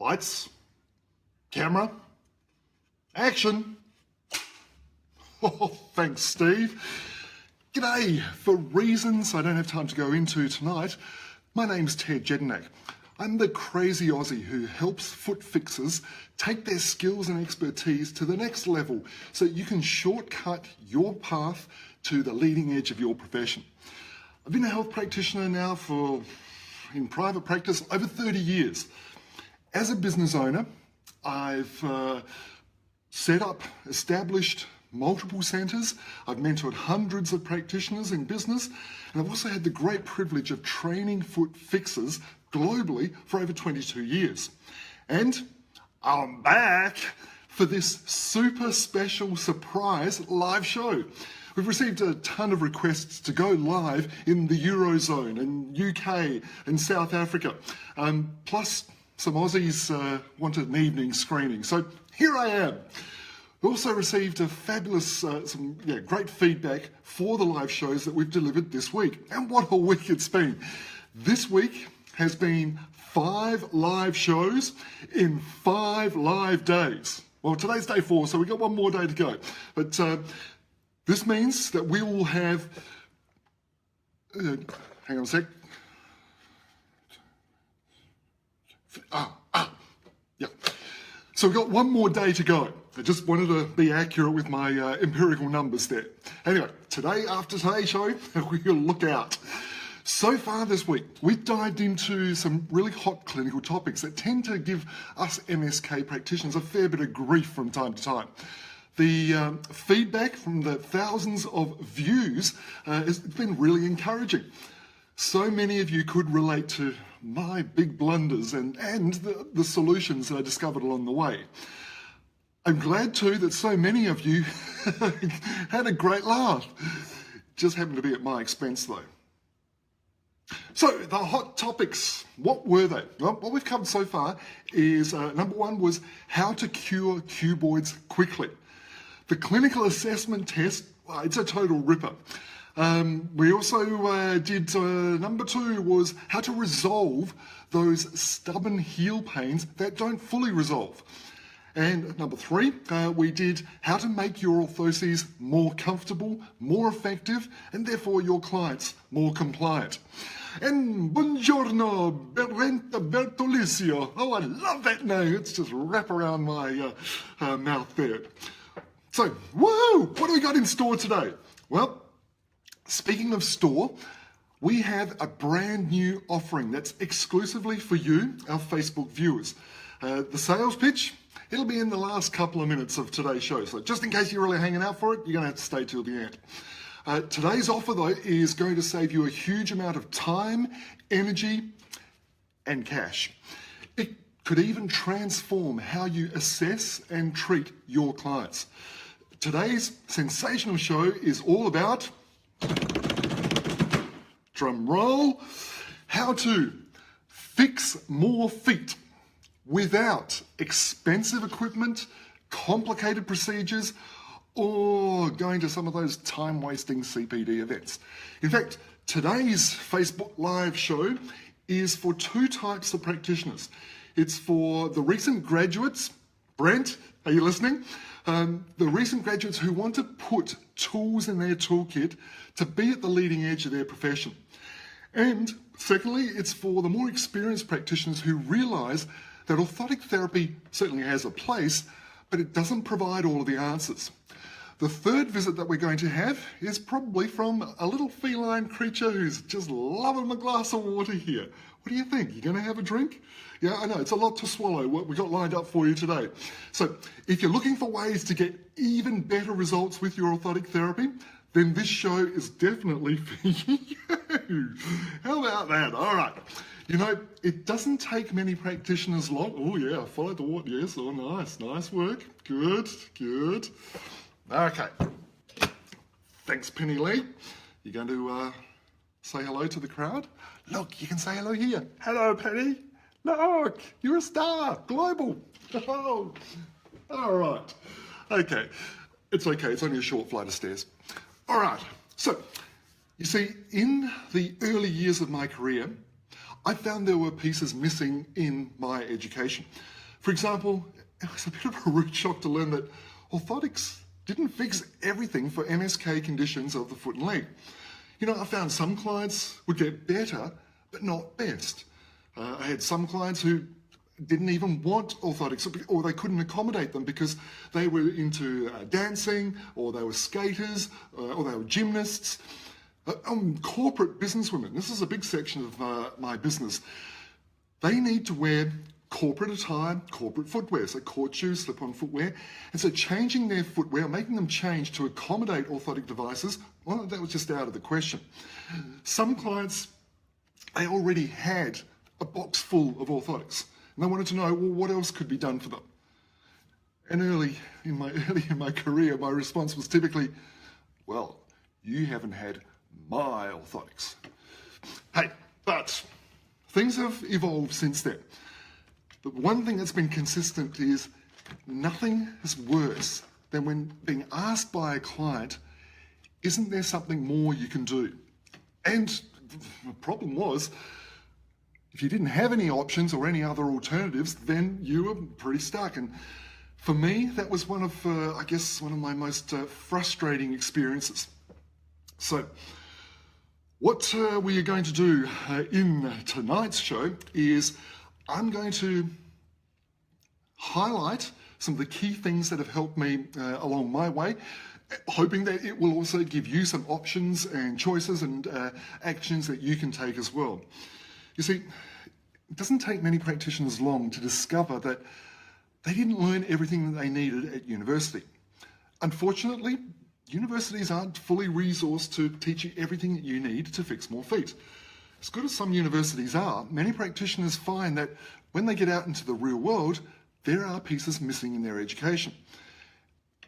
Lights, camera, action. Oh, thanks, Steve. G'day. For reasons I don't have time to go into tonight, my name's Ted Jedinak. I'm the crazy Aussie who helps foot fixers take their skills and expertise to the next level so you can shortcut your path to the leading edge of your profession. I've been a health practitioner now in private practice over 30 years. As a business owner, I've established multiple centres. I've mentored hundreds of practitioners in business, and I've also had the great privilege of training foot fixers globally for over 22 years. And I'm back for this super special surprise live show. We've received a ton of requests to go live in the Eurozone and UK and South Africa. Plus some Aussies wanted an evening screening. So here I am. We also received a fabulous, great feedback for the live shows that we've delivered this week. And what a week it's been. This week has been 5 live shows in 5 live days. Well, today's day 4, so we've got one more day to go. But this means that we will have, hang on a sec. Yeah. So we've got one more day to go. I just wanted to be accurate with my empirical numbers there. Anyway, after today's show, we'll look out. So far this week, we've dived into some really hot clinical topics that tend to give us MSK practitioners a fair bit of grief from time to time. The feedback from the thousands of views has been really encouraging. So many of you could relate to my big blunders and the solutions that I discovered along the way. I'm glad too that so many of you had a great laugh. Just happened to be at my expense though. So the hot topics, what were they? Well, what we've covered so far is number 1 was how to cure cuboids quickly. The clinical assessment test, it's a total ripper. We also did, number 2 was how to resolve those stubborn heel pains that don't fully resolve. And number 3, we did how to make your orthoses more comfortable, more effective, and therefore your clients more compliant. And buongiorno, Berrenta Bertolicio. Oh, I love that name. It's just wrap around my mouth there. So, whoa, what do we got in store today? Well, speaking of store, we have a brand new offering that's exclusively for you, our Facebook viewers. The sales pitch, it'll be in the last couple of minutes of today's show. So just in case you're really hanging out for it, you're going to have to stay till the end. Today's offer, though, is going to save you a huge amount of time, energy, and cash. It could even transform how you assess and treat your clients. Today's sensational show is all about, drum roll, how to fix more feet without expensive equipment, complicated procedures, or going to some of those time-wasting CPD events. In fact, today's Facebook Live show is for 2 types of practitioners. It's for the recent graduates. Brent, are you listening? The recent graduates who want to put tools in their toolkit to be at the leading edge of their profession. And secondly, it's for the more experienced practitioners who realise that orthotic therapy certainly has a place, but it doesn't provide all of the answers. The third visit that we're going to have is probably from a little feline creature who's just loving a glass of water here. What do you think? You going to have a drink? Yeah, I know, it's a lot to swallow, what we got lined up for you today. So if you're looking for ways to get even better results with your orthotic therapy, then this show is definitely for you. How about that? All right. You know, it doesn't take many practitioners long. Oh yeah, I followed the water. Yes, oh nice work. Good. Okay. Thanks, Penny Lee. You going to say hello to the crowd? Look, you can say hello here. Hello, Penny. Look, you're a star, global. Oh, all right. Okay, it's okay. It's only a short flight of stairs. All right. So, you see, in the early years of my career, I found there were pieces missing in my education. For example, it was a bit of a rude shock to learn that orthotics didn't fix everything for MSK conditions of the foot and leg. You know, I found some clients would get better, but not best. I had some clients who didn't even want orthotics, or they couldn't accommodate them because they were into dancing, or they were skaters, or they were gymnasts. Corporate businesswomen, this is a big section of my business, they need to wear corporate attire, corporate footwear, so court shoes, slip-on footwear, and so changing their footwear, making them change to accommodate orthotic devices, well, that was just out of the question. Some clients, they already had a box full of orthotics, and they wanted to know, well, what else could be done for them? And early in my career, my response was typically, well, you haven't had my orthotics. Hey, but things have evolved since then. But one thing that's been consistent is nothing is worse than when being asked by a client, isn't there something more you can do? And the problem was, if you didn't have any options or any other alternatives, then you were pretty stuck. And for me, that was one of my most frustrating experiences. So, what we are going to do in tonight's show is I'm going to highlight some of the key things that have helped me along my way, hoping that it will also give you some options and choices and actions that you can take as well. You see, it doesn't take many practitioners long to discover that they didn't learn everything that they needed at university. Unfortunately, universities aren't fully resourced to teach you everything that you need to fix more feet. As good as some universities are, many practitioners find that when they get out into the real world, there are pieces missing in their education.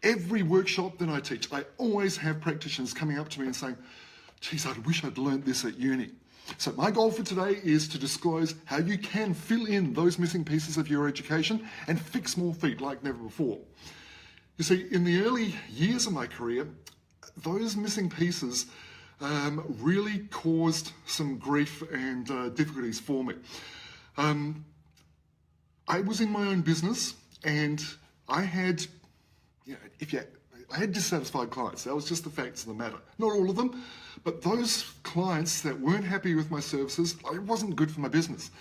Every workshop that I teach, I always have practitioners coming up to me and saying, geez, I wish I'd learned this at uni. So my goal for today is to disclose how you can fill in those missing pieces of your education and fix more feet like never before. You see, in the early years of my career, those missing pieces really caused some grief and difficulties for me. I was in my own business, and I had dissatisfied clients. That was just the facts of the matter. Not all of them, but those clients that weren't happy with my services, it wasn't good for my business.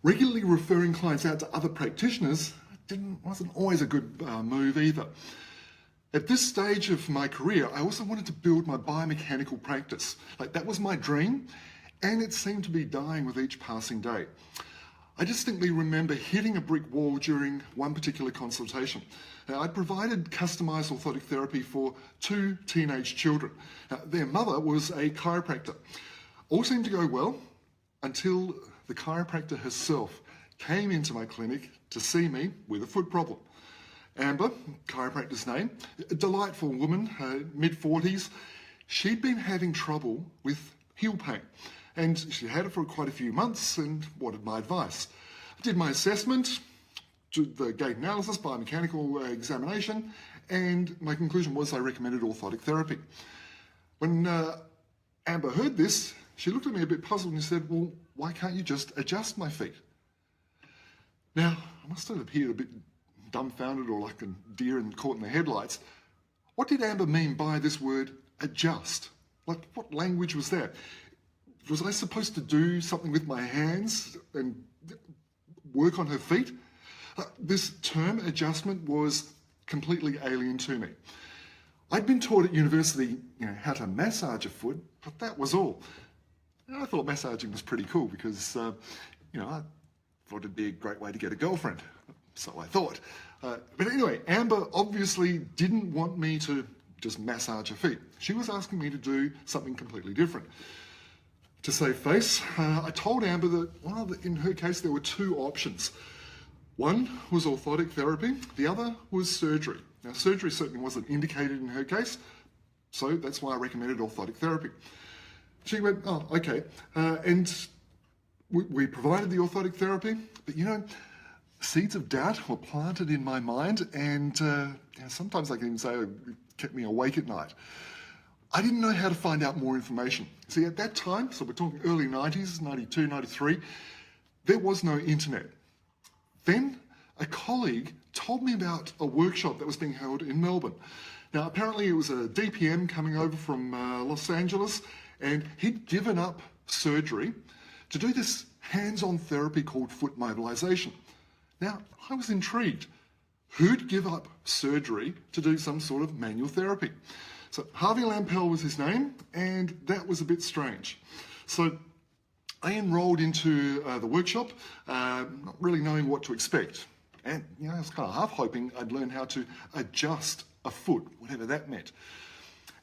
Regularly referring clients out to other practitioners wasn't always a good move either. At this stage of my career, I also wanted to build my biomechanical practice. That was my dream, and it seemed to be dying with each passing day. I distinctly remember hitting a brick wall during one particular consultation. Now, I provided customized orthotic therapy for 2 teenage children. Now, their mother was a chiropractor. All seemed to go well until the chiropractor herself came into my clinic to see me with a foot problem. Amber, chiropractor's name, a delightful woman, mid-40s. She'd been having trouble with heel pain, and she had it for quite a few months and wanted my advice. I did my assessment, did the gait analysis, biomechanical examination, and my conclusion was I recommended orthotic therapy. When Amber heard this, she looked at me a bit puzzled and said, well, why can't you just adjust my feet? Now, I must have appeared a bit dumbfounded or like a deer caught in the headlights. What did Amber mean by this word adjust? What language was that? Was I supposed to do something with my hands and work on her feet? This term adjustment was completely alien to me. I'd been taught at university, how to massage a foot, but that was all. And I thought massaging was pretty cool because, I thought it'd be a great way to get a girlfriend. So I thought. But anyway, Amber obviously didn't want me to just massage her feet. She was asking me to do something completely different. To save face, I told Amber that, in her case, there were 2 options. One was orthotic therapy, the other was surgery. Now, surgery certainly wasn't indicated in her case, so that's why I recommended orthotic therapy. She went, oh, okay. And we provided the orthotic therapy, but seeds of doubt were planted in my mind, and sometimes I can even say it kept me awake at night. I didn't know how to find out more information. See, at that time, so we're talking early 90s, 92, 93, there was no internet. Then a colleague told me about a workshop that was being held in Melbourne. Now, apparently it was a DPM coming over from Los Angeles, and he'd given up surgery to do this hands-on therapy called foot mobilisation. Now, I was intrigued. Who'd give up surgery to do some sort of manual therapy? So Harvey Lampel was his name, and that was a bit strange. So I enrolled into the workshop, not really knowing what to expect. And I was kind of half hoping I'd learn how to adjust a foot, whatever that meant.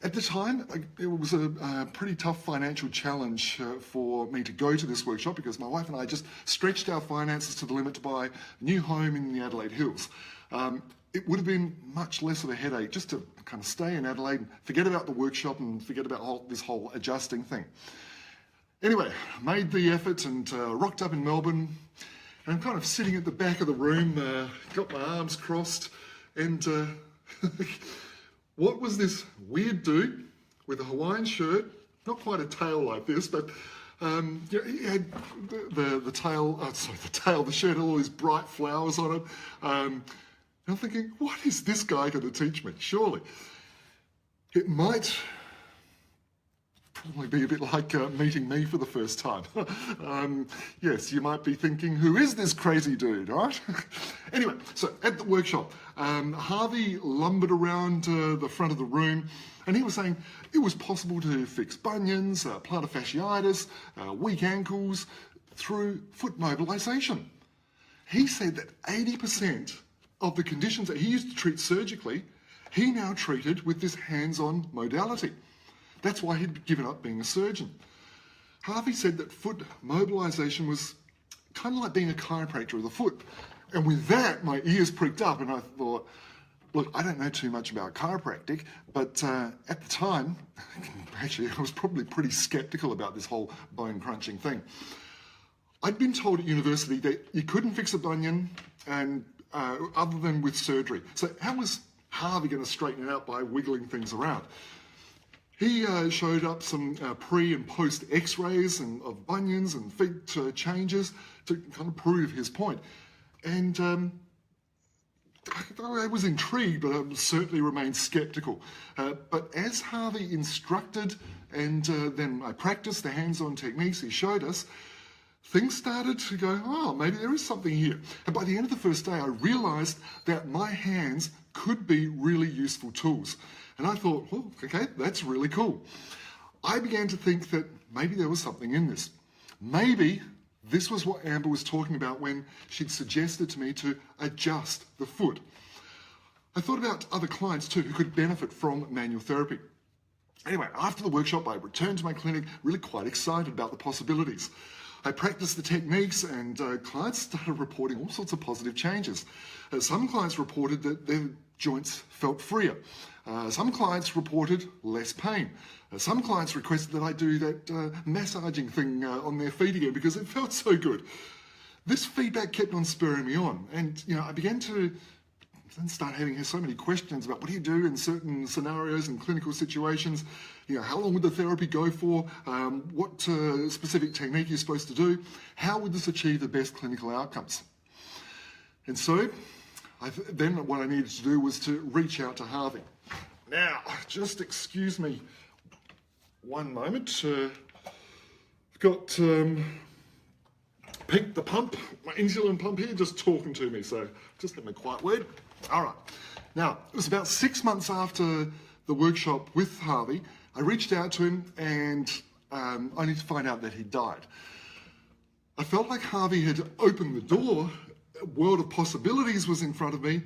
At the time, it was a pretty tough financial challenge for me to go to this workshop because my wife and I just stretched our finances to the limit to buy a new home in the Adelaide Hills. It would have been much less of a headache just to kind of stay in Adelaide and forget about the workshop and forget about this whole adjusting thing. Anyway, made the effort and rocked up in Melbourne, and I'm kind of sitting at the back of the room, got my arms crossed, and what was this weird dude with a Hawaiian shirt, not quite a tail like this, but he had the shirt had all these bright flowers on it. I'm thinking, what is this guy going to teach me? Surely. It might probably be a bit like meeting me for the first time. Yes, you might be thinking, who is this crazy dude, right? Anyway, so at the workshop, Harvey lumbered around the front of the room, and he was saying it was possible to fix bunions, plantar fasciitis, weak ankles through foot mobilisation. He said that 80% of the conditions that he used to treat surgically, he now treated with this hands-on modality. That's why he'd given up being a surgeon. Harvey said that foot mobilisation was kind of like being a chiropractor of the foot. And with that, my ears pricked up and I thought, look, I don't know too much about chiropractic, but at the time, actually, I was probably pretty sceptical about this whole bone crunching thing. I'd been told at university that you couldn't fix a bunion and other than with surgery. So how was Harvey going to straighten it out by wiggling things around? He showed up some pre and post x-rays of bunions and feet changes to kind of prove his point. And I was intrigued, but I certainly remained sceptical. But as Harvey instructed and then I practiced the hands-on techniques he showed us, things started to go, oh, maybe there is something here. And by the end of the first day, I realised that my hands could be really useful tools. And I thought, well, okay, that's really cool. I began to think that maybe there was something in this. Maybe this was what Amber was talking about when she'd suggested to me to adjust the foot. I thought about other clients too who could benefit from manual therapy. Anyway, after the workshop, I returned to my clinic really quite excited about the possibilities. I practiced the techniques and clients started reporting all sorts of positive changes. Some clients reported that their joints felt freer. Some clients reported less pain. Some clients requested that I do that massaging thing on their feet again because it felt so good. This feedback kept on spurring me on, and I began to then start having so many questions about what do you do in certain scenarios and clinical situations. How long would the therapy go for? What specific technique you're supposed to do? How would this achieve the best clinical outcomes? And so then what I needed to do was to reach out to Harvey. Now, just excuse me one moment. I've got Pete the pump, my insulin pump here, just talking to me, so just give me a quiet word. All right. Now, it was about 6 months after the workshop with Harvey, I reached out to him and only to find out that he died. I felt like Harvey had opened the door, a world of possibilities was in front of me,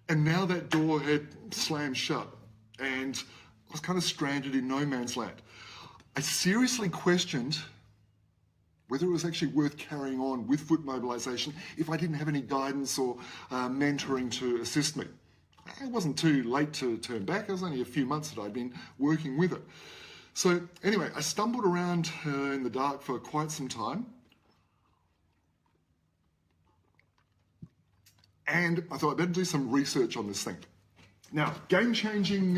and now that door had slammed shut, and I was kind of stranded in no man's land. I seriously questioned whether it was actually worth carrying on with foot mobilisation if I didn't have any guidance or mentoring to assist me. It wasn't too late to turn back. It was only a few months that I'd been working with it. So anyway, I stumbled around in the dark for quite some time. And I thought I'd better do some research on this thing. Now, game-changing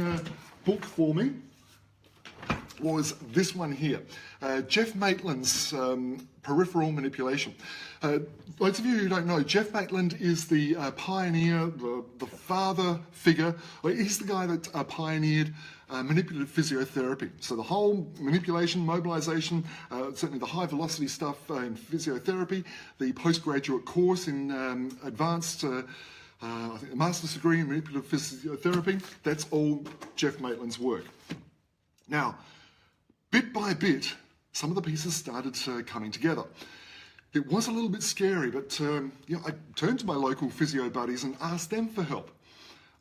book for me. was this one here, Jeff Maitland's peripheral manipulation. Those of you who don't know, Jeff Maitland is the pioneer, the father figure. He's the guy that pioneered manipulative physiotherapy. So the whole manipulation, mobilization, certainly the high velocity stuff in physiotherapy, the postgraduate course in advanced I think a master's degree in manipulative physiotherapy, that's all Jeff Maitland's work. Now, bit by bit, some of the pieces started coming together. It was a little bit scary, but I turned to my local physio buddies and asked them for help.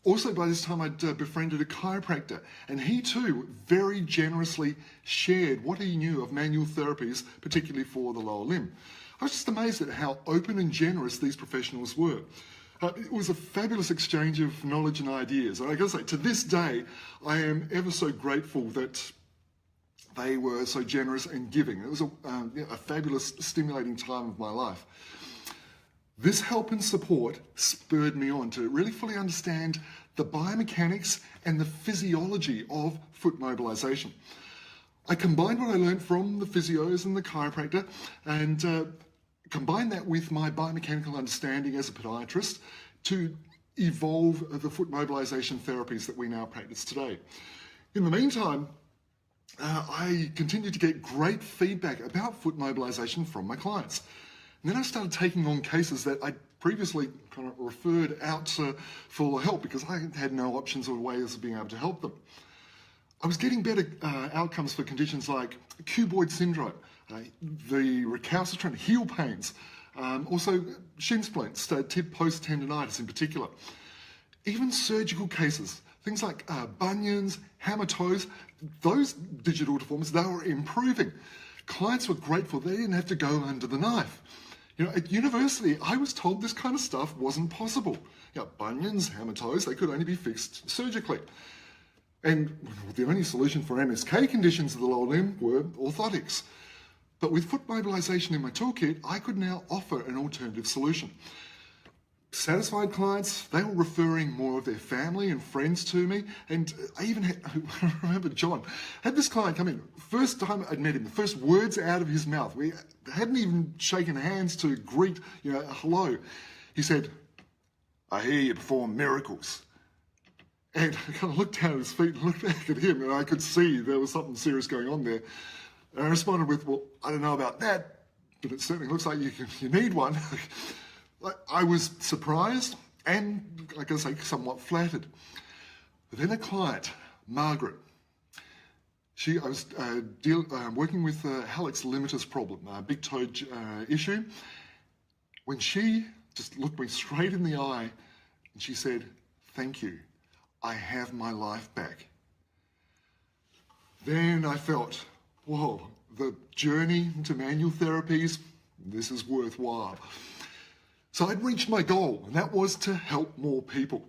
Also, by this time, I'd befriended a chiropractor, and he too very generously shared what he knew of manual therapies, particularly for the lower limb. I was just amazed at how open and generous these professionals were. It was a fabulous exchange of knowledge and ideas. And I gotta say, to this day, I am ever so grateful that they were so generous and giving. It was a fabulous, stimulating time of my life. This help and support spurred me on to really fully understand the biomechanics and the physiology of foot mobilization. I combined what I learned from the physios and the chiropractor and combine that with my biomechanical understanding as a podiatrist to evolve the foot mobilization therapies that we now practice today. In the meantime, I continued to get great feedback about foot mobilization from my clients. And then I started taking on cases that I previously kind of referred out for help because I had no options or ways of being able to help them. I was getting better outcomes for conditions like cuboid syndrome, the recalcitrant heel pains, also shin splints, tib post tendonitis in particular. Even surgical cases, things like bunions, hammer toes, those digital deformities, they were improving. Clients were grateful they didn't have to go under the knife. At university, I was told this kind of stuff wasn't possible. Bunions, hammer toes, they could only be fixed surgically. And the only solution for MSK conditions of the lower limb were orthotics. But with foot mobilization in my toolkit, I could now offer an alternative solution. Satisfied clients, they were referring more of their family and friends to me. And I even had, I remember John, had this client come in. First time I'd met him, the first words out of his mouth, we hadn't even shaken hands to greet, hello. He said, "I hear you perform miracles." And I kind of looked down at his feet and looked back at him, and I could see there was something serious going on there. And I responded with, "Well, I don't know about that, but it certainly looks like you need one." I was surprised and, like I say, somewhat flattered. But then a client, Margaret, I was working with Halleck's limitus problem, a big toe issue, when she just looked me straight in the eye and she said, "Thank you, I have my life back." Then I felt, whoa, the journey to manual therapies, this is worthwhile. So I'd reached my goal, and that was to help more people.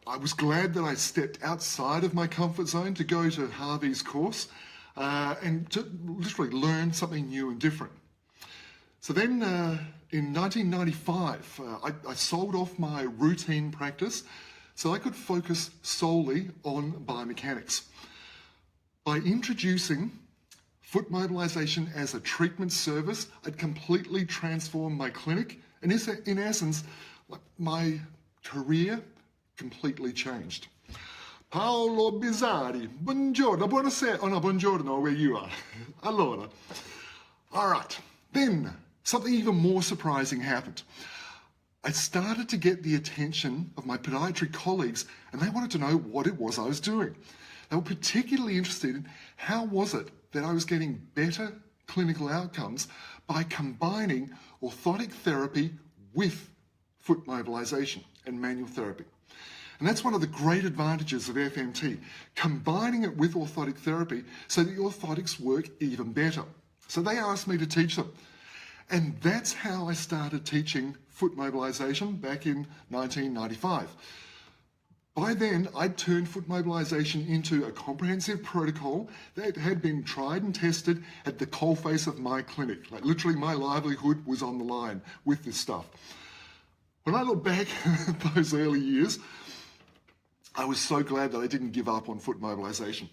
I was glad that I stepped outside of my comfort zone to go to Harvey's course and to literally learn something new and different. So then in 1995, I sold off my routine practice so I could focus solely on biomechanics. By introducing foot mobilization as a treatment service, I'd completely transformed my clinic, and in essence, my career completely changed. Paolo Bizzari, buongiorno, buonasera. Oh no, buongiorno, where you are. Allora. All right, then something even more surprising happened. I started to get the attention of my podiatry colleagues, and they wanted to know what it was I was doing. They were particularly interested in how was it that I was getting better clinical outcomes by combining orthotic therapy with foot mobilization and manual therapy. And that's one of the great advantages of FMT, combining it with orthotic therapy so that the orthotics work even better. So they asked me to teach them. And that's how I started teaching foot mobilization back in 1995. By then, I'd turned foot mobilization into a comprehensive protocol that had been tried and tested at the coalface of my clinic. Like literally my livelihood was on the line with this stuff. When I look back at those early years, I was so glad that I didn't give up on foot mobilization.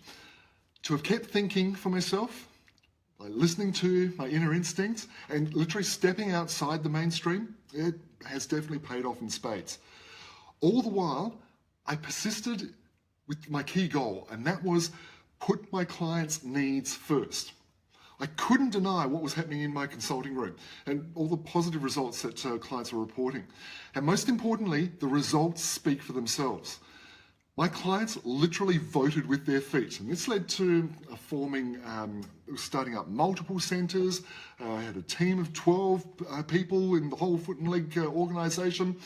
to have kept thinking for myself, by listening to my inner instincts and literally stepping outside the mainstream, it has definitely paid off in spades. All the while, I persisted with my key goal, and that was put my clients' needs first. I couldn't deny what was happening in my consulting room and all the positive results that clients were reporting. And most importantly, the results speak for themselves. My clients literally voted with their feet, and this led to starting up multiple centres. I had a team of 12 people in the whole foot and leg organisation.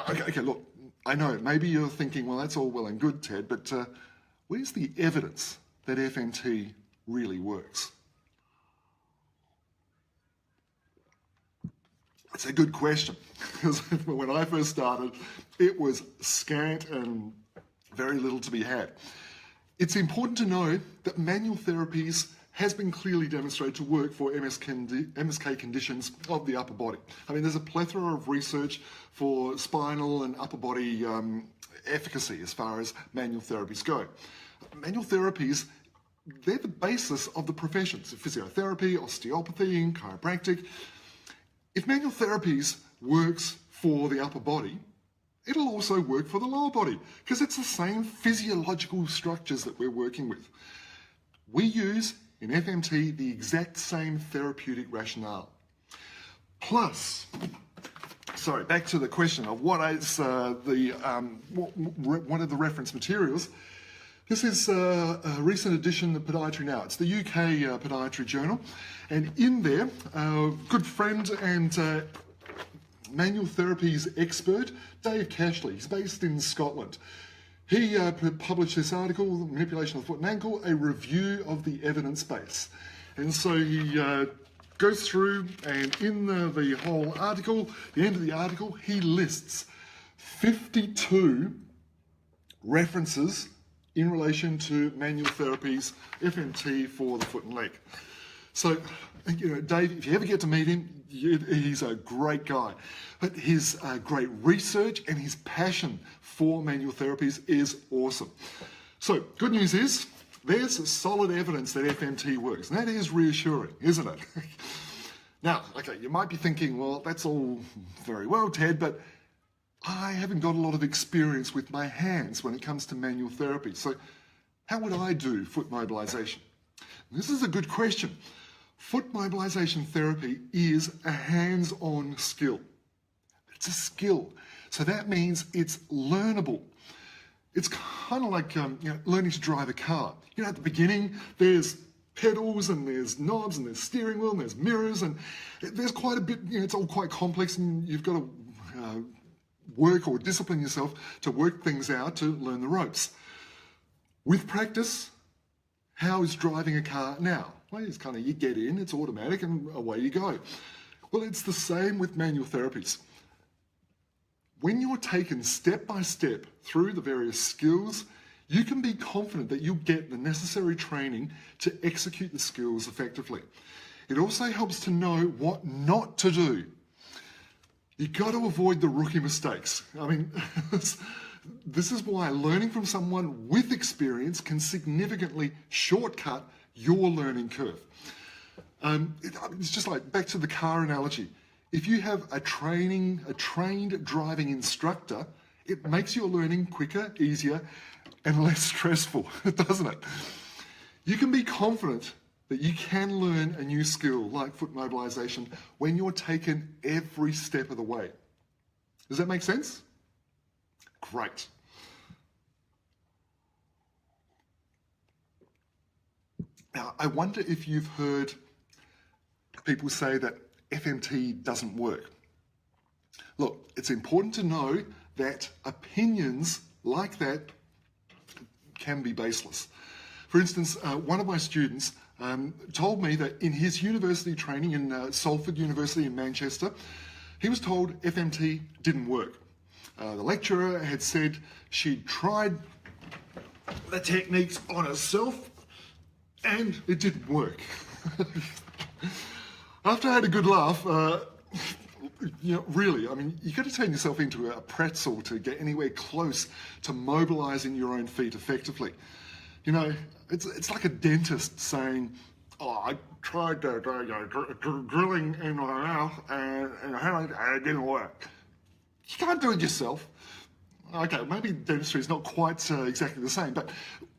Okay, look, I know, maybe you're thinking, well, that's all well and good, Ted, but where's the evidence that FMT really works? It's a good question, because when I first started, it was scant and very little to be had. It's important to know that manual therapies has been clearly demonstrated to work for MSK conditions of the upper body. I mean, there's a plethora of research for spinal and upper body efficacy as far as manual therapies go. Manual therapies, they're the basis of the professions of physiotherapy, osteopathy, and chiropractic. If manual therapies works for the upper body, it'll also work for the lower body because it's the same physiological structures that we're working with. We use in FMT the exact same therapeutic rationale. Plus, back to the question of what is one of the reference materials. This is a recent edition of Podiatry Now. It's the UK Podiatry Journal. And in there, good friend and manual therapies expert, Dave Cashley, he's based in Scotland. He published this article, Manipulation of the Foot and Ankle, a review of the evidence base. And so he goes through, and in the whole article, the end of the article, he lists 52 references in relation to manual therapies, FMT for the foot and leg. So, you know, Dave, if you ever get to meet him, he's a great guy. But his great research and his passion for manual therapies is awesome. So, good news is, there's solid evidence that FMT works. And that is reassuring, isn't it? Now, okay, you might be thinking, well, that's all very well, Ted, but I haven't got a lot of experience with my hands when it comes to manual therapy. So how would I do foot mobilisation? This is a good question. Foot mobilisation therapy is a hands-on skill. It's a skill. So that means it's learnable. It's kind of like learning to drive a car. You know, at the beginning, there's pedals and there's knobs and there's steering wheel and there's mirrors and there's quite a bit, it's all quite complex and you've got to work or discipline yourself to work things out to learn the ropes. With practice, how is driving a car now? Well, it's kind of, you get in, it's automatic and away you go. Well, it's the same with manual therapies. When you're taken step by step through the various skills, you can be confident that you'll get the necessary training to execute the skills effectively. It also helps to know what not to do. You've got to avoid the rookie mistakes. I mean, this is why learning from someone with experience can significantly shortcut your learning curve. It's just like, back to the car analogy. If you have a trained driving instructor, it makes your learning quicker, easier, and less stressful, doesn't it? You can be confident that you can learn a new skill like foot mobilisation when you're taken every step of the way. Does that make sense? Great. Now, I wonder if you've heard people say that FMT doesn't work. Look, it's important to know that opinions like that can be baseless. For instance, one of my students told me that in his university training in Salford University in Manchester, he was told FMT didn't work. The lecturer had said she'd tried the techniques on herself and it didn't work. After I had a good laugh, really, I mean, you've got to turn yourself into a pretzel to get anywhere close to mobilising your own feet effectively. You know, it's like a dentist saying, "Oh, I tried drilling in my mouth and it didn't work." You can't do it yourself. Okay, maybe dentistry is not quite exactly the same, but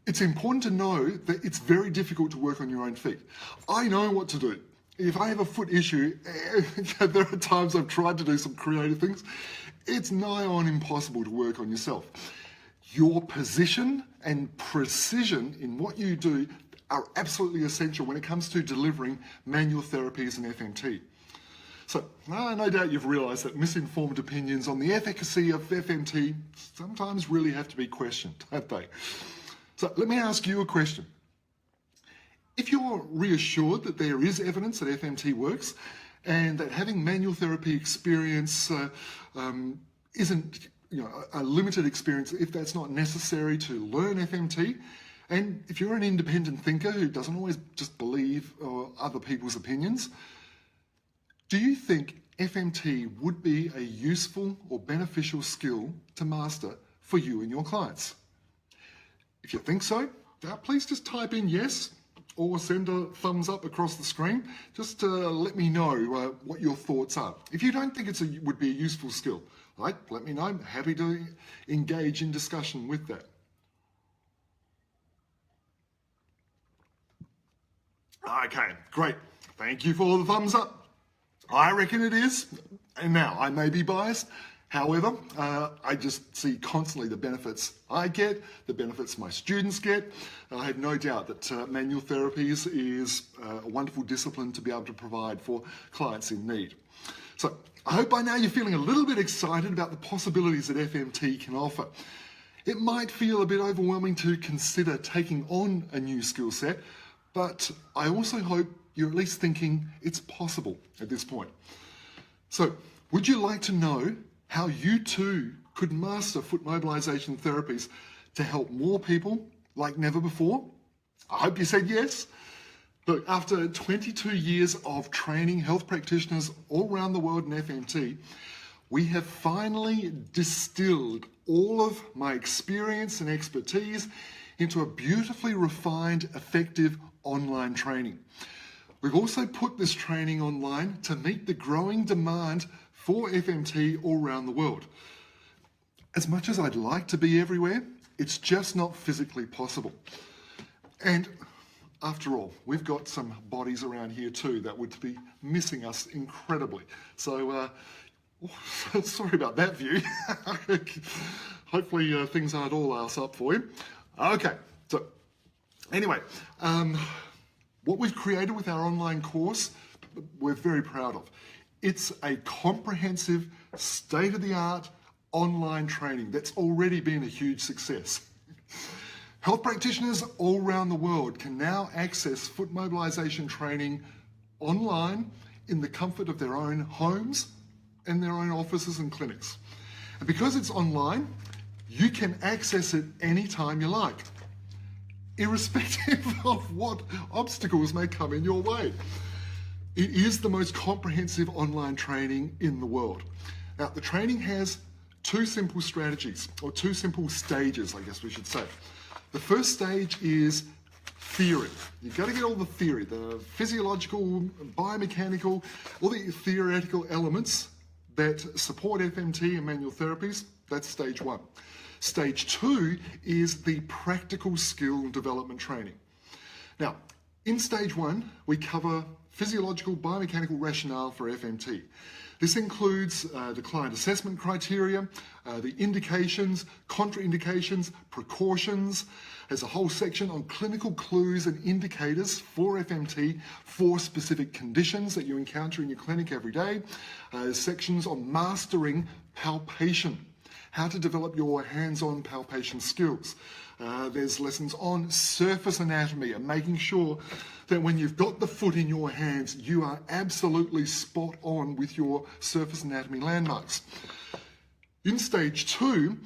it's important to know that it's very difficult to work on your own feet. I know what to do. If I have a foot issue, there are times I've tried to do some creative things. It's nigh on impossible to work on yourself. Your position and precision in what you do are absolutely essential when it comes to delivering manual therapies and FMT. So, no doubt you've realised that misinformed opinions on the efficacy of FMT sometimes really have to be questioned, don't they? So, let me ask you a question. If you're reassured that there is evidence that FMT works and that having manual therapy experience isn't a limited experience if that's not necessary to learn FMT, and if you're an independent thinker who doesn't always just believe other people's opinions, do you think FMT would be a useful or beneficial skill to master for you and your clients? If you think so, please just type in yes or send a thumbs up across the screen. Just to let me know what your thoughts are. If you don't think it would be a useful skill, right, let me know. I'm happy to engage in discussion with that. Okay, great. Thank you for all the thumbs up. I reckon it is, and now I may be biased. However, I just see constantly the benefits I get, the benefits my students get. I have no doubt that manual therapies is a wonderful discipline to be able to provide for clients in need. So I hope by now you're feeling a little bit excited about the possibilities that FMT can offer. It might feel a bit overwhelming to consider taking on a new skill set, but I also hope you're at least thinking it's possible at this point. So, would you like to know how you too could master foot mobilization therapies to help more people like never before? I hope you said yes. Look, after 22 years of training health practitioners all around the world in FMT, we have finally distilled all of my experience and expertise into a beautifully refined, effective online training. We've also put this training online to meet the growing demand for FMT all around the world. As much as I'd like to be everywhere, it's just not physically possible. And after all, we've got some bodies around here too that would be missing us incredibly. So, sorry about that view. Hopefully things aren't all else up for you. Okay, so anyway, what we've created with our online course, we're very proud of. It's a comprehensive, state-of-the-art online training that's already been a huge success. Health practitioners all around the world can now access foot mobilization training online in the comfort of their own homes and their own offices and clinics. And because it's online, you can access it anytime you like, irrespective of what obstacles may come in your way. It is the most comprehensive online training in the world. Now, the training has two simple strategies, or two simple stages, I guess we should say. The first stage is theory. You've got to get all the theory, the physiological, biomechanical, all the theoretical elements that support FMT and manual therapies. That's stage one. Stage two is the practical skill development training. Now, in stage one, we cover physiological biomechanical rationale for FMT. This includes the client assessment criteria, the indications, contraindications, precautions. There's a whole section on clinical clues and indicators for FMT for specific conditions that you encounter in your clinic every day. There's sections on mastering palpation, how to develop your hands-on palpation skills. There's lessons on surface anatomy and making sure that when you've got the foot in your hands, you are absolutely spot on with your surface anatomy landmarks. In stage two,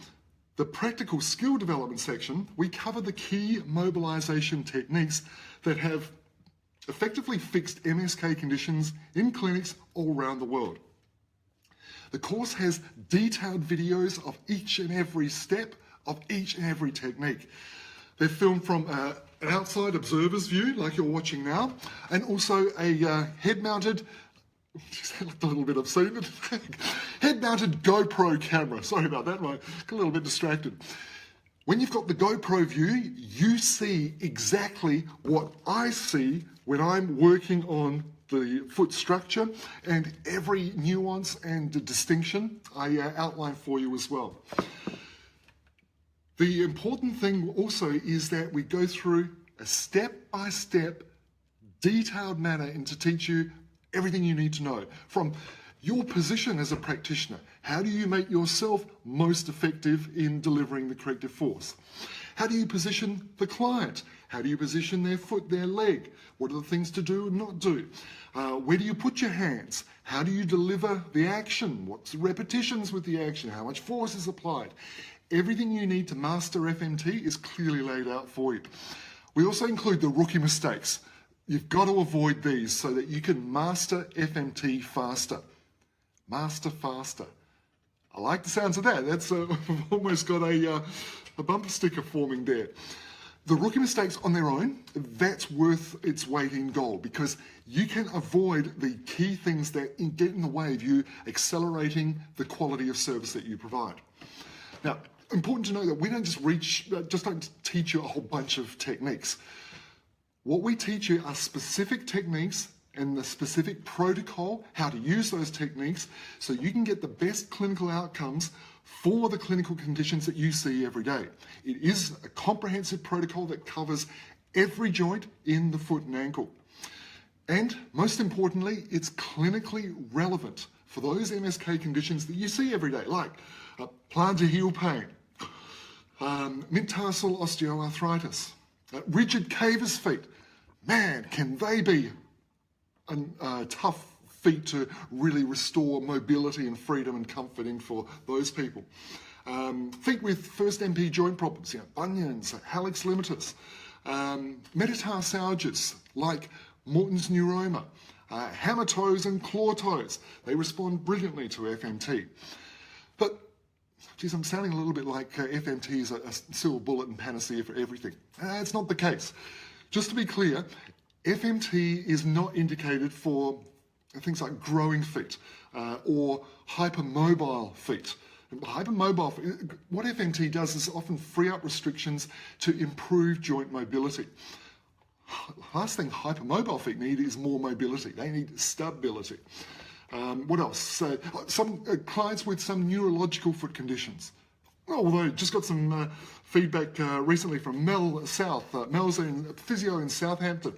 the practical skill development section, we cover the key mobilization techniques that have effectively fixed MSK conditions in clinics all around the world. The course has detailed videos of each and every step of each and every technique. They're filmed from an outside observer's view, like you're watching now, and also a head-mounted, that looked a little bit obscene, head-mounted GoPro camera. Sorry about that, I got a little bit distracted. When you've got the GoPro view, you see exactly what I see when I'm working on the foot structure, and every nuance and distinction I outline for you as well. The important thing also is that we go through a step-by-step, detailed manner and to teach you everything you need to know. From your position as a practitioner, how do you make yourself most effective in delivering the corrective force? How do you position the client? How do you position their foot, their leg? What are the things to do and not do? Where do you put your hands? How do you deliver the action? What's the repetitions with the action? How much force is applied? Everything you need to master FMT is clearly laid out for you. We also include the rookie mistakes. You've got to avoid these so that you can master FMT faster. Master faster. I like the sounds of that. That's we've almost got a bumper sticker forming there. The rookie mistakes on their own, that's worth its weight in gold, because you can avoid the key things that get in the way of you accelerating the quality of service that you provide. Now, important to know that we don't just don't teach you a whole bunch of techniques. What we teach you are specific techniques and the specific protocol, how to use those techniques so you can get the best clinical outcomes for the clinical conditions that you see every day. It is a comprehensive protocol that covers every joint in the foot and ankle. And most importantly, it's clinically relevant for those MSK conditions that you see every day, like plantar heel pain, mid-tarsal osteoarthritis, rigid cavus feet. Man, can they be tough feet to really restore mobility and freedom and comforting for those people. Feet with first MP joint problems, bunions, hallux limitus, metatarsalgias like Morton's neuroma, hammer toes and claw toes. They respond brilliantly to FMT. But, geez, I'm sounding a little bit like FMT is a silver bullet and panacea for everything. It's not the case. Just to be clear, FMT is not indicated for things like growing feet or hypermobile feet. Hypermobile feet, what FMT does is often free up restrictions to improve joint mobility. Last thing hypermobile feet need is more mobility. They need stability. What else? Some clients with some neurological foot conditions. Although just got some feedback recently from Mel South. Mel's a physio in Southampton.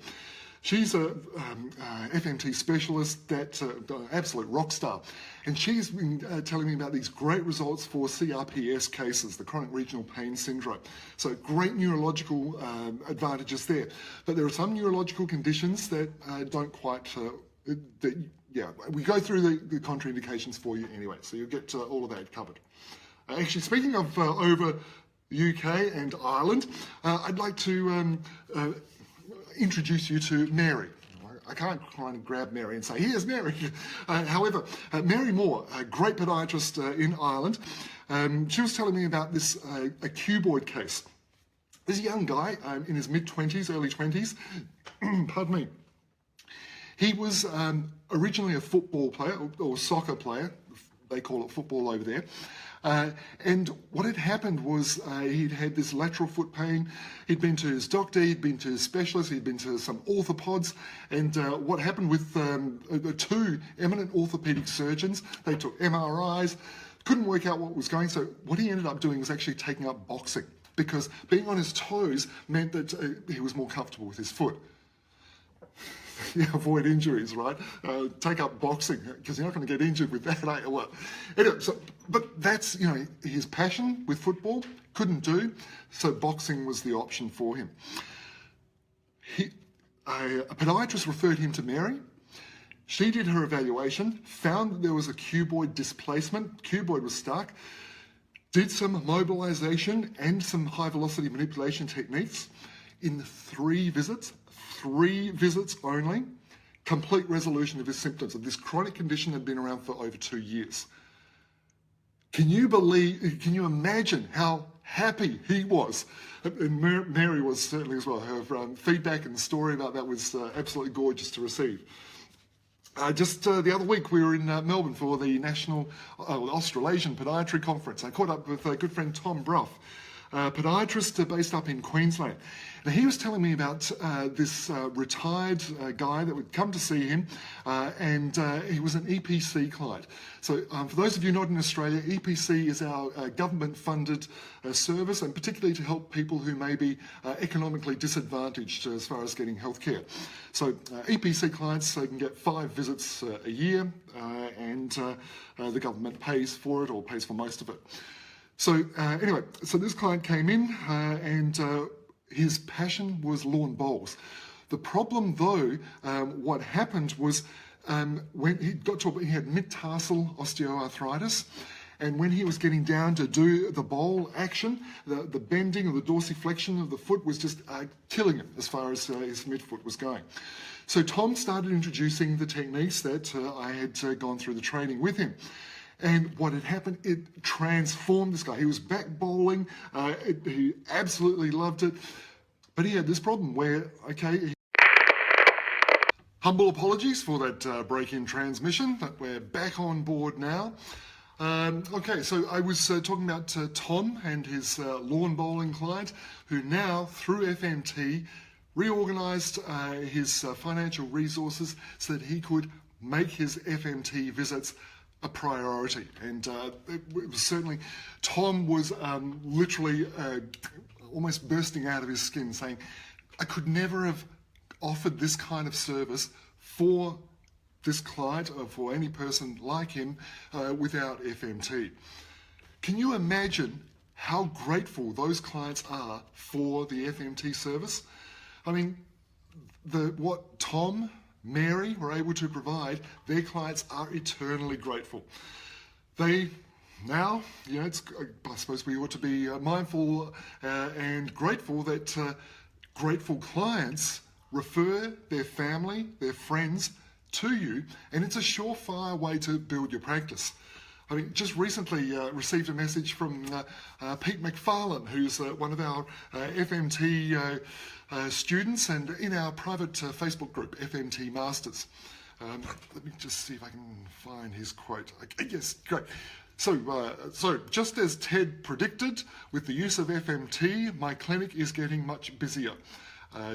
She's a FMT specialist, that's an absolute rock star. And she's been telling me about these great results for CRPS cases, the chronic regional pain syndrome. So great neurological advantages there. But there are some neurological conditions that don't quite, we go through the contraindications for you anyway, so you'll get all of that covered. Actually, speaking of over the UK and Ireland, I'd like to introduce you to Mary. I can't kind of grab Mary and say, here's Mary. However, Mary Moore, a great podiatrist in Ireland, she was telling me about this a cuboid case. This young guy in his mid-20s, early 20s, pardon me, he was originally a football player or soccer player, they call it football over there. And what had happened was he'd had this lateral foot pain. He'd been to his doctor, he'd been to his specialist, he'd been to some orthopods. And what happened with two eminent orthopedic surgeons, they took MRIs, couldn't work out what was going. So what he ended up doing was actually taking up boxing, because being on his toes meant that he was more comfortable with his foot. Avoid injuries, right? Take up boxing, because you're not going to get injured with that, are you? Well, anyway, but that's, his passion with football, couldn't do, so boxing was the option for him. A podiatrist referred him to Mary. She did her evaluation, found that there was a cuboid displacement, cuboid was stuck, did some mobilization and some high velocity manipulation techniques in 3 visits only, complete resolution of his symptoms of this chronic condition had been around for over 2 years. Can you imagine how happy he was. And Mary was certainly as well. Her feedback and story about that was absolutely gorgeous to receive. Just the other week, we were in Melbourne for the Australasian Podiatry Conference. I caught up with a good friend, Tom Brough, podiatrist based up in Queensland. Now, he was telling me about this retired guy that would come to see him, and he was an EPC client. So for those of you not in Australia, EPC is our government-funded service, and particularly to help people who may be economically disadvantaged as far as getting healthcare. So EPC clients can get 5 visits a year, and the government pays for it, or pays for most of it. So anyway, so this client came in and his passion was lawn bowls. The problem though, what happened was when he got to, he had mid-tarsal osteoarthritis, and when he was getting down to do the bowl action, the bending or the dorsiflexion of the foot was just killing him as far as his midfoot was going. So Tom started introducing the techniques that I had gone through the training with him. And what had happened, it transformed this guy. He was back bowling, he absolutely loved it, but he had this problem where, okay, humble apologies for that break in transmission, but we're back on board now. Okay, so I was talking about Tom and his lawn bowling client, who now, through FMT, reorganised his financial resources so that he could make his FMT visits a priority. And it was certainly, Tom was literally almost bursting out of his skin, saying, I could never have offered this kind of service for this client or for any person like him without FMT. Can you imagine how grateful those clients are for the FMT service? I mean, what Tom, Mary were able to provide, their clients are eternally grateful. They now, you know, I suppose we ought to be mindful and grateful that grateful clients refer their family, their friends to you, and it's a surefire way to build your practice. I mean, just recently received a message from Pete McFarlane, who's one of our FMT students, and in our private Facebook group, FMT Masters. Let me just see if I can find his quote. Okay, yes, great. So just as Ted predicted, with the use of FMT, my clinic is getting much busier.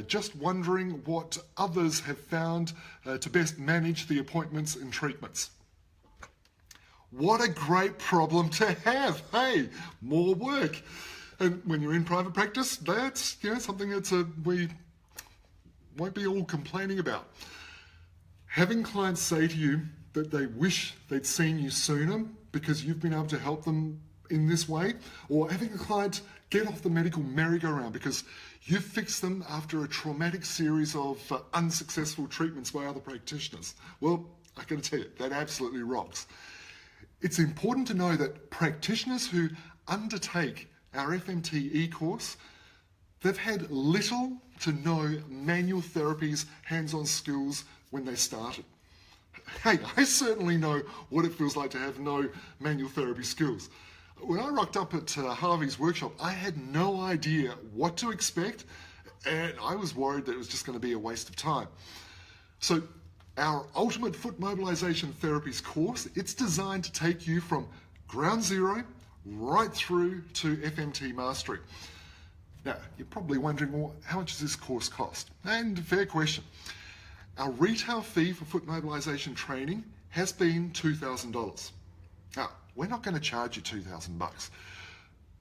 Just wondering what others have found to best manage the appointments and treatments. What a great problem to have, hey, more work. And when you're in private practice, that's, you know, something that we won't be all complaining about. Having clients say to you that they wish they'd seen you sooner because you've been able to help them in this way, or having a client get off the medical merry-go-round because you fixed them after a traumatic series of unsuccessful treatments by other practitioners. Well, I gotta tell you, that absolutely rocks. It's important to know that practitioners who undertake our FMT e-course, they've had little to no manual therapies, hands-on skills when they started. Hey, I certainly know what it feels like to have no manual therapy skills. When I rocked up at Harvey's workshop, I had no idea what to expect, and I was worried that it was just going to be a waste of time. So our Ultimate Foot Mobilization Therapies course, it's designed to take you from ground zero right through to FMT mastery. Now, you're probably wondering, well, how much does this course cost? And fair question. Our retail fee for foot mobilization training has been $2,000. Now, we're not going to charge you $2,000,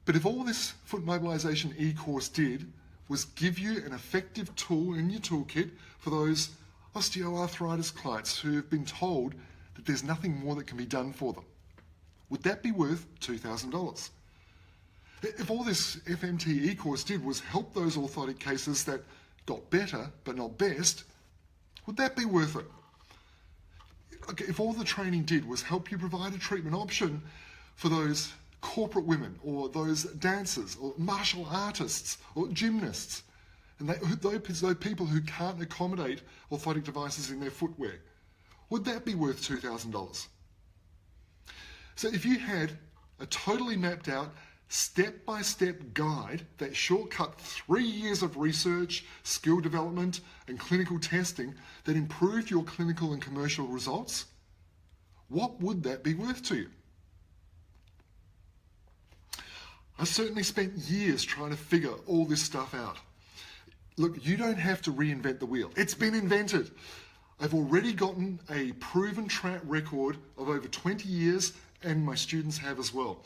but if all this foot mobilization e-course did was give you an effective tool in your toolkit for those osteoarthritis clients who have been told that there's nothing more that can be done for them, would that be worth $2,000? If all this FMT e-course did was help those orthotic cases that got better but not best, would that be worth it? Okay, if all the training did was help you provide a treatment option for those corporate women or those dancers or martial artists or gymnasts, and those people who can't accommodate orthotic devices in their footwear, would that be worth $2,000? So if you had a totally mapped out, step-by-step guide that shortcut 3 years of research, skill development, and clinical testing that improve your clinical and commercial results, what would that be worth to you? I certainly spent years trying to figure all this stuff out. Look, you don't have to reinvent the wheel. It's been invented. I've already gotten a proven track record of over 20 years, and my students have as well.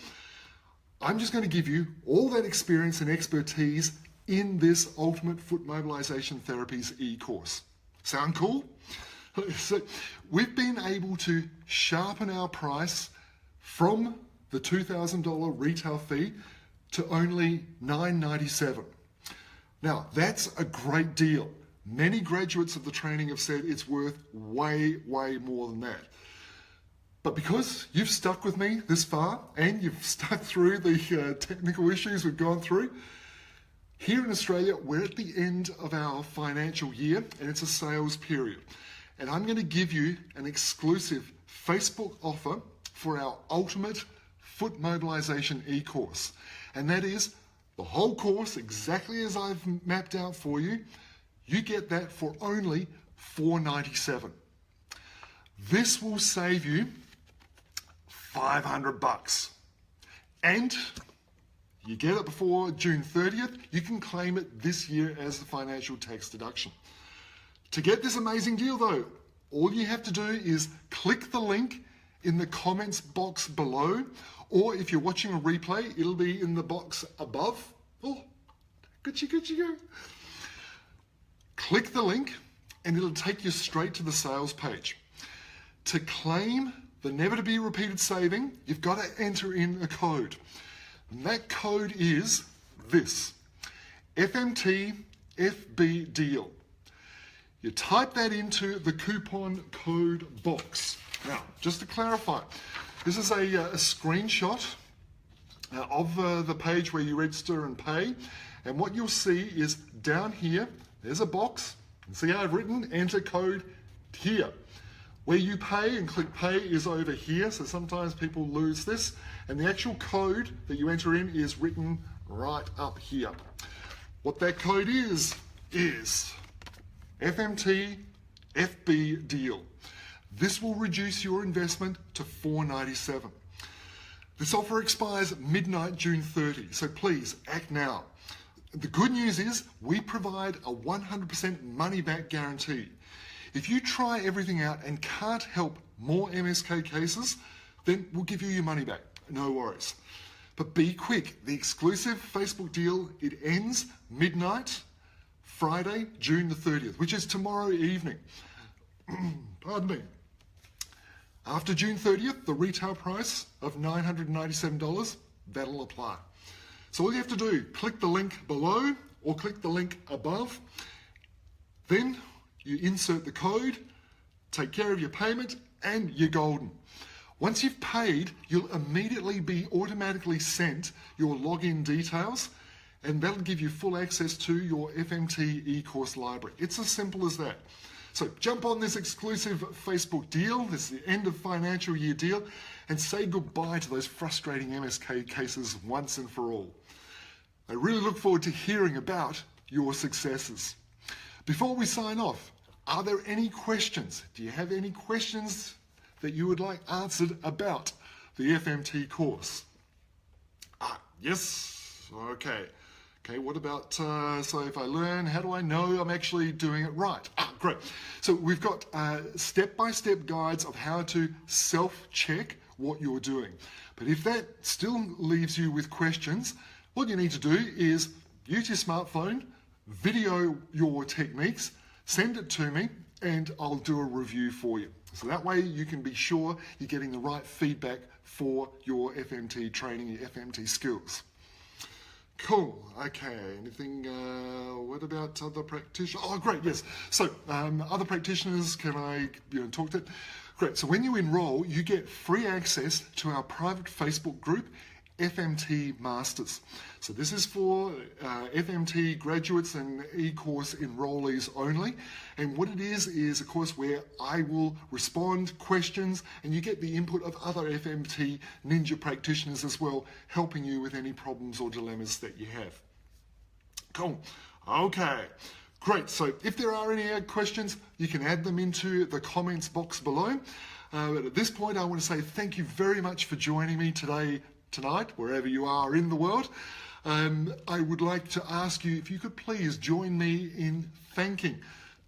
I'm just going to give you all that experience and expertise in this Ultimate Foot Mobilization Therapies e-course. Sound cool? So we've been able to sharpen our price from the $2,000 retail fee to only $997. Now, that's a great deal. Many graduates of the training have said it's worth way, way more than that. But because you've stuck with me this far and you've stuck through the technical issues we've gone through, here in Australia, we're at the end of our financial year and it's a sales period. And I'm going to give you an exclusive Facebook offer for our Ultimate Foot Mobilization e-course. And that is the whole course, exactly as I've mapped out for you. You get that for only $497. This will save you $500. And you get it before June 30th. You can claim it this year as the financial tax deduction. To get this amazing deal though, all you have to do is click the link in the comments box below, or if you're watching a replay, it'll be in the box above. Oh, good you go. Click the link and it'll take you straight to the sales page. To claim the never to be repeated saving, you've got to enter in a code. And that code is this, FMT FB deal. You type that into the coupon code box. Now, just to clarify, this is a screenshot of the page where you register and pay. And what you'll see is down here, there's a box. And see how I've written enter code here. Where you pay and click pay is over here, so sometimes people lose this. And the actual code that you enter in is written right up here. What that code is FMT FB deal. This will reduce your investment to $497. This offer expires midnight June 30, so please act now. The good news is we provide a 100% money back guarantee. If you try everything out and can't help more MSK cases, then we'll give you your money back. No worries. But be quick. The exclusive Facebook deal, it ends midnight, Friday, June the 30th, which is tomorrow evening. Pardon me. After June 30th, the retail price of $997, that'll apply. So all you have to do, click the link below or click the link above. Then you insert the code, take care of your payment, and you're golden. Once you've paid, you'll immediately be automatically sent your login details, and that'll give you full access to your FMT e-course library. It's as simple as that. So jump on this exclusive Facebook deal, this is the end of financial year deal, and say goodbye to those frustrating MSK cases once and for all. I really look forward to hearing about your successes. Before we sign off, are there any questions? Do you have any questions that you would like answered about the FMT course? Yes, okay. Okay, what about, so if I learn, how do I know I'm actually doing it right? Great. So we've got step-by-step guides of how to self-check what you're doing. But if that still leaves you with questions, what you need to do is use your smartphone, video your techniques, send it to me, and I'll do a review for you. So that way you can be sure you're getting the right feedback for your FMT training, your FMT skills. Cool. Okay. Anything? What about other practitioners? Oh, great. Yes. So other practitioners, can I talk to? Great. So when you enroll, you get free access to our private Facebook group FMT Masters. So this is for FMT graduates and e-course enrollees only. And what it is a course where I will respond questions and you get the input of other FMT Ninja practitioners as well, helping you with any problems or dilemmas that you have. Cool. Okay. Great. So if there are any questions, you can add them into the comments box below. But at this point, I want to say thank you very much for joining me tonight, wherever you are in the world. I would like to ask you if you could please join me in thanking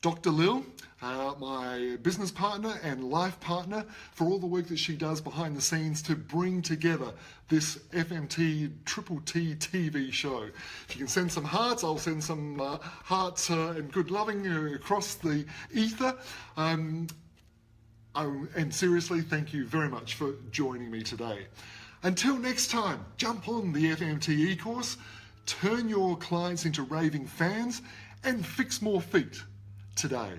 Dr. Lil, my business partner and life partner, for all the work that she does behind the scenes to bring together this FMT TTT TV show. If you can send some hearts, I'll send some hearts and good loving across the ether. And seriously, thank you very much for joining me today. Until next time, jump on the FMT e-course, turn your clients into raving fans, and fix more feet today.